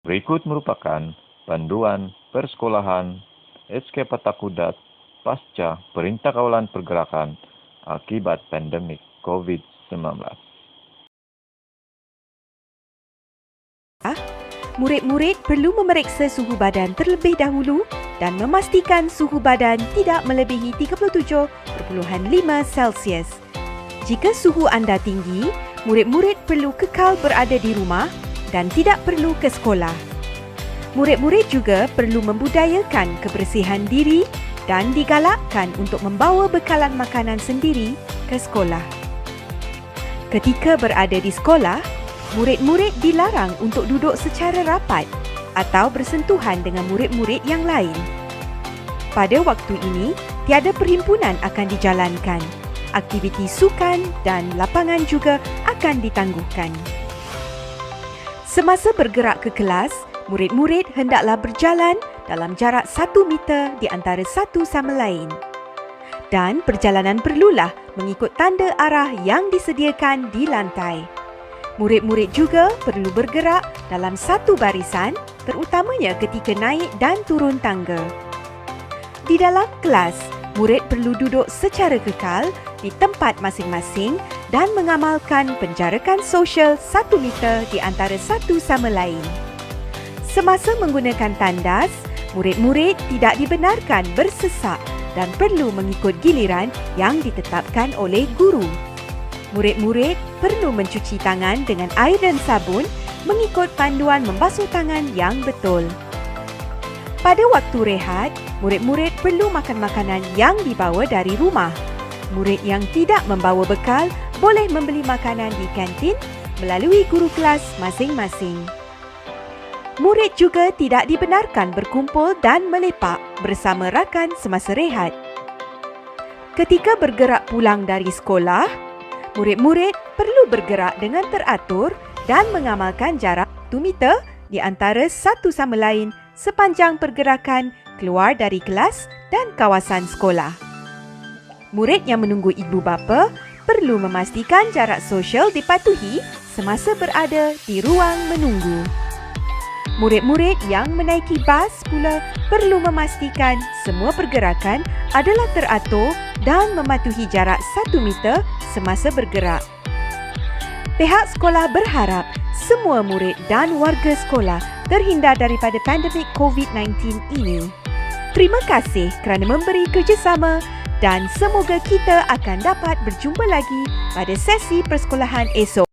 Berikut merupakan panduan persekolahan SK Patakudat pasca Perintah Kawalan Pergerakan akibat pandemik COVID-19. Murid-murid perlu memeriksa suhu badan terlebih dahulu dan memastikan suhu badan tidak melebihi 37.5 Celsius. Jika suhu anda tinggi, murid-murid perlu kekal berada di rumah dan tidak perlu ke sekolah. Murid-murid juga perlu membudayakan kebersihan diri dan digalakkan untuk membawa bekalan makanan sendiri ke sekolah. Ketika berada di sekolah, murid-murid dilarang untuk duduk secara rapat atau bersentuhan dengan murid-murid yang lain. Pada waktu ini, tiada perhimpunan akan dijalankan. Aktiviti sukan dan lapangan juga akan ditangguhkan. Semasa bergerak ke kelas, murid-murid hendaklah berjalan dalam jarak 1 meter di antara satu sama lain. Dan perjalanan perlulah mengikut tanda arah yang disediakan di lantai. Murid-murid juga perlu bergerak dalam satu barisan, terutamanya ketika naik dan turun tangga. Di dalam kelas, murid perlu duduk secara kekal di tempat masing-masing dan mengamalkan penjarakan sosial 1 meter di antara satu sama lain. Semasa menggunakan tandas, murid-murid tidak dibenarkan bersesak dan perlu mengikut giliran yang ditetapkan oleh guru. Murid-murid perlu mencuci tangan dengan air dan sabun mengikut panduan membasuh tangan yang betul. Pada waktu rehat, murid-murid perlu makan makanan yang dibawa dari rumah. Murid yang tidak membawa bekal boleh membeli makanan di kantin melalui guru kelas masing-masing. Murid juga tidak dibenarkan berkumpul dan melepak bersama rakan semasa rehat. Ketika bergerak pulang dari sekolah, murid-murid perlu bergerak dengan teratur dan mengamalkan jarak 1 meter di antara satu sama lain sepanjang pergerakan keluar dari kelas dan kawasan sekolah. Murid yang menunggu ibu bapa perlu memastikan jarak sosial dipatuhi semasa berada di ruang menunggu. Murid-murid yang menaiki bas pula perlu memastikan semua pergerakan adalah teratur dan mematuhi jarak 1 meter semasa bergerak. Pihak sekolah berharap semua murid dan warga sekolah terhindar daripada pandemik COVID-19 ini. Terima kasih kerana memberi kerjasama dan semoga kita akan dapat berjumpa lagi pada sesi persekolahan esok.